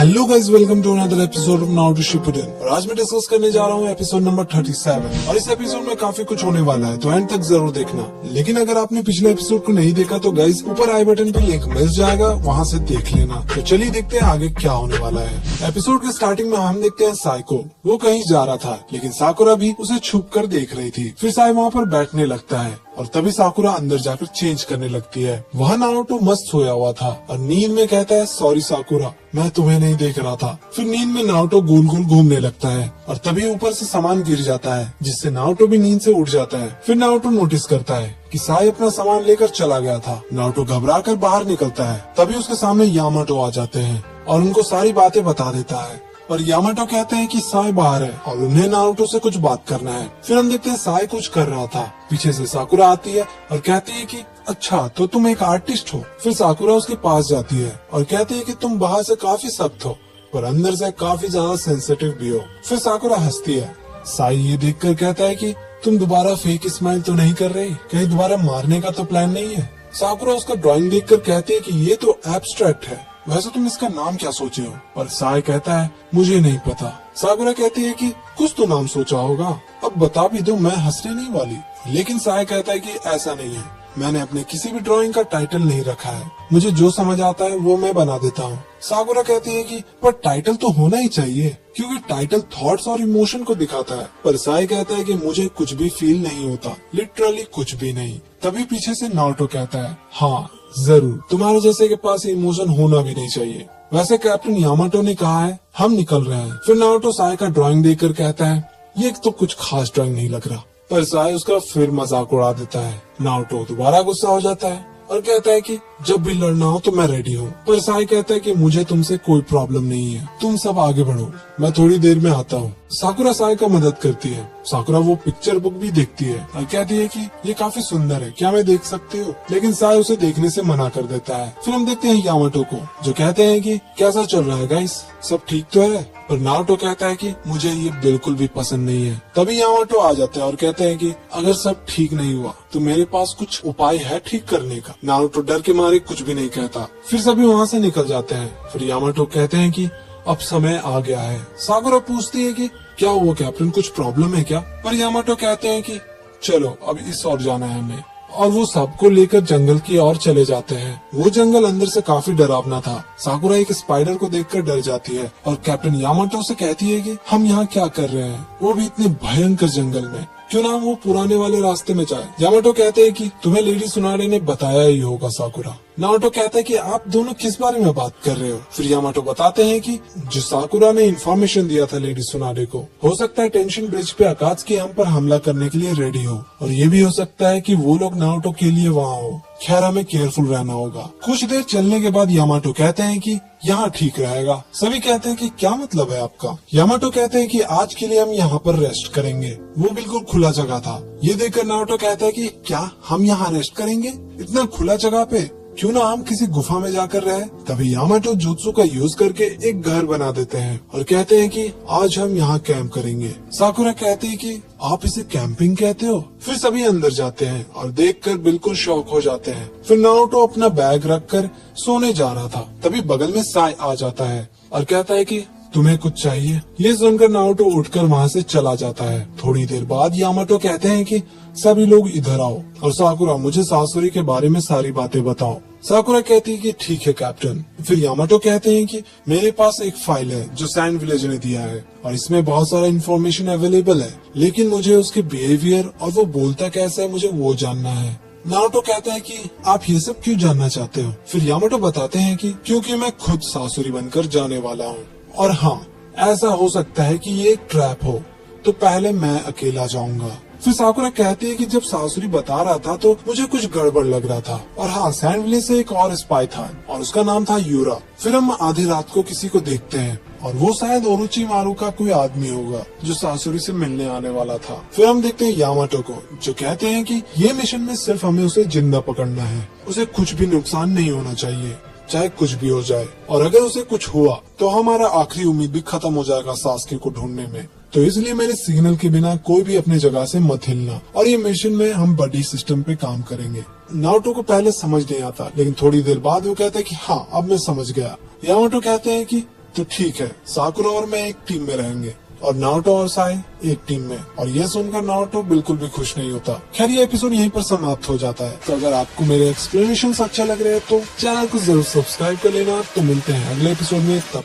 Hello guys, welcome to another episode of Naruto Shippuden. और आज मैं डिस्कस करने जा रहा हूँ एपिसोड नंबर 37। और इस एपिसोड में काफी कुछ होने वाला है, तो एंड तक जरूर देखना। लेकिन अगर आपने पिछले एपिसोड को नहीं देखा तो गाइस ऊपर आई बटन पे लिंक मिल जाएगा, वहाँ से देख लेना। तो चलिए देखते हैं आगे क्या होने वाला है। एपिसोड के स्टार्टिंग में हम देखते हैं साई को। वो कहीं जा रहा था, लेकिन साकुरा भी उसे छुप कर देख रही थी। फिर साई वहाँ पर बैठने लगता है और तभी साकुरा अंदर जाकर चेंज करने लगती है। वहाँ नारुतो मस्त सोया हुआ था और नींद में कहता है, सॉरी साकुरा, मैं तुम्हें नहीं देख रहा था। फिर नींद में नारुतो गोल गोल घूमने लगता है और तभी ऊपर से सामान गिर जाता है, जिससे नारुतो भी नींद से उठ जाता है। फिर नारुतो नोटिस करता है कि साई अपना सामान लेकर चला गया था। नारुतो घबराकर बाहर निकलता है, तभी उसके सामने यामाटो आ जाते हैं और उनको सारी बातें बता देता है। और यामाटो कहते हैं कि साई बाहर है और उन्हें नारुतो से कुछ बात करना है। फिर हम देखते हैं साई कुछ कर रहा था। पीछे से साकुरा आती है और कहती है कि अच्छा तो तुम एक आर्टिस्ट हो। फिर साकुरा उसके पास जाती है और कहती है कि तुम बाहर से काफी सख्त हो पर अंदर से काफी ज्यादा सेंसिटिव भी हो। फिर साकुरा हंसती है। साई ये देखकर कहता है कि तुम दोबारा फेक स्माइल तो नहीं कर रही, कहीं दोबारा मारने का तो प्लान नहीं है। साकुरा उसका ड्राइंग देखकर कहती है कि ये तो एब्स्ट्रैक्ट है, वैसे तुम इसका नाम क्या सोचे हो? पर साई कहता है मुझे नहीं पता। साकुरा कहती है कि कुछ तो नाम सोचा होगा, अब बता भी दो, मैं हंसने नहीं वाली। लेकिन साई कहता है कि ऐसा नहीं है, मैंने अपने किसी भी ड्राइंग का टाइटल नहीं रखा है, मुझे जो समझ आता है वो मैं बना देता हूँ। साकुरा कहती है कि पर टाइटल तो होना ही चाहिए, क्योंकि टाइटल थॉट्स और इमोशन को दिखाता है। पर साई कहता है कि मुझे कुछ भी फील नहीं होता, लिटरली कुछ भी नहीं। तभी पीछे से नारुतो कहता है, हाँ जरूर, तुम्हारे जैसे के पास इमोशन होना भी नहीं चाहिए। वैसे कैप्टन यामाटो ने कहा है हम निकल रहे हैं। फिर नारुतो साई का ड्राइंग देखकर कहता है ये तो कुछ खास ड्राइंग नहीं लग रहा। पर साई उसका फिर मजाक उड़ा देता है। नारुतो दोबारा गुस्सा हो जाता है और कहता है कि जब भी लड़ना हो तो मैं रेडी हूँ। पर साई कहता है कि मुझे तुमसे कोई प्रॉब्लम नहीं है, तुम सब आगे बढ़ो, मैं थोड़ी देर में आता हूँ। साकुरा साई का मदद करती है। साकुरा वो पिक्चर बुक भी देखती है और कहती है कि ये काफी सुंदर है, क्या मैं देख सकती हूँ? लेकिन साई उसे देखने से मना कर देता है। फिर हम देखते हैं यामाटो को, जो कहते हैं कि कैसा चल रहा है गाइस, सब ठीक तो है? पर नारुतो कहता है कि मुझे ये बिल्कुल भी पसंद नहीं है। तभी यामाटो आ जाते हैं और कहते हैं कि अगर सब ठीक नहीं हुआ तो मेरे पास कुछ उपाय है ठीक करने का। नारुतो डर के मारे कुछ भी नहीं कहता। फिर सभी वहाँ से निकल जाते हैं। फिर यामाटो कहते हैं कि अब समय आ गया है। साकुरा पूछती है कि क्या हुआ कैप्टन, कुछ प्रॉब्लम है क्या? पर यामाटो कहते हैं कि चलो अब इस ओर जाना है हमें। और वो सबको लेकर जंगल की ओर चले जाते हैं। वो जंगल अंदर से काफी डरावना था। साकुरा एक स्पाइडर को देखकर डर जाती है और कैप्टन यामाटो से कहती है कि हम यहाँ क्या कर रहे हैं, वो भी इतने भयंकर जंगल में, क्यों ना वो पुराने वाले रास्ते में जाए। यामाटो कहते हैं कि तुम्हें लेडी सुनाडे ने बताया ही होगा साकुरा। नारुतो कहता है कि आप दोनों किस बारे में बात कर रहे हो? फिर यामाटो बताते हैं कि जो साकुरा ने इन्फॉर्मेशन दिया था लेडी सुनाडे को, हो सकता है टेंशन ब्रिज पे अकात्सुकी हम पर हमला करने के लिए रेडी हो, और ये भी हो सकता है कि वो लोग नारुतो के लिए वहाँ हो। खैर हमें केयरफुल रहना होगा। कुछ देर चलने के बाद यामाटो कहते हैं कि यहाँ ठीक रहेगा। सभी कहते हैं कि क्या मतलब है आपका? यामाटो कहते हैं कि आज के लिए हम यहाँ पर रेस्ट करेंगे। वो बिल्कुल खुला जगह था। ये देखकर नारुतो कहता है कि क्या हम यहाँ रेस्ट करेंगे इतना खुला जगह पे? क्यों ना हम किसी गुफा में जाकर रहे। तभी यामाटो जुत्सु का यूज करके एक घर बना देते हैं और कहते हैं कि आज हम यहाँ कैंप करेंगे। साकुरा कहती है कि आप इसे कैंपिंग कहते हो? फिर सभी अंदर जाते हैं और देखकर बिल्कुल शॉक हो जाते हैं। फिर नारुतो अपना बैग रखकर सोने जा रहा था, तभी बगल में साई आ जाता है और कहता है कि तुम्हें कुछ चाहिए? ये सुनकर नारुतो उठकर वहाँ से चला जाता है। थोड़ी देर बाद यामाटो कहते हैं कि सभी लोग इधर आओ और साकुरा मुझे सासुरी के बारे में सारी बातें बताओ। साकुरा कहती है कि ठीक है कैप्टन। फिर यामाटो कहते हैं कि मेरे पास एक फाइल है जो सैंड विलेज ने दिया है और इसमें बहुत सारा इन्फॉर्मेशन अवेलेबल है, लेकिन मुझे उसके बिहेवियर और वो बोलता कैसा है मुझे वो जानना है। नारुतो कहता है कि आप ये सब क्यों जानना चाहते हो? फिर यामाटो बताते हैं कि क्योंकि मैं खुद सासुरी बनकर जाने वाला हूँ, और हाँ ऐसा हो सकता है कि ये एक ट्रैप हो, तो पहले मैं अकेला जाऊंगा। फिर साकुरा कहती है कि जब सासुरी बता रहा था तो मुझे कुछ गड़बड़ लग रहा था, और हाँ सैंड विलेज से एक और स्पाई था और उसका नाम था यूरा। फिर हम आधी रात को किसी को देखते हैं और वो शायद ओरोचिमारू का कोई आदमी होगा जो सासुरी से मिलने आने वाला था। फिर हम देखते हैं यामाटो को, जो कहते हैं कि ये मिशन में सिर्फ हमें उसे जिंदा पकड़ना है, उसे कुछ भी नुकसान नहीं होना चाहिए, चाहे कुछ भी हो जाए, और अगर उसे कुछ हुआ तो हमारा आखिरी उम्मीद भी खत्म हो जाएगा सासुकी को ढूंढने में। तो इसलिए मेरे सिग्नल के बिना कोई भी अपनी जगह से मत हिलना, और ये मिशन में हम बडी सिस्टम पे काम करेंगे। नारुतो को पहले समझ नहीं आता, लेकिन थोड़ी देर बाद वो कहता है कि हाँ अब मैं समझ गया। यामाटो कहते हैं कि तो ठीक है, साकुरा और मैं एक टीम में रहेंगे और नारुतो और साई एक टीम में। और ये सुनकर नारुतो बिल्कुल भी खुश नहीं होता। खैर ये एपिसोड यहीं पर समाप्त हो जाता है। तो अगर आपको मेरे एक्सप्लेनेशन अच्छे लग रहे हैं तो चैनल को जरूर सब्सक्राइब कर लेना। तो मिलते हैं अगले एपिसोड में, तब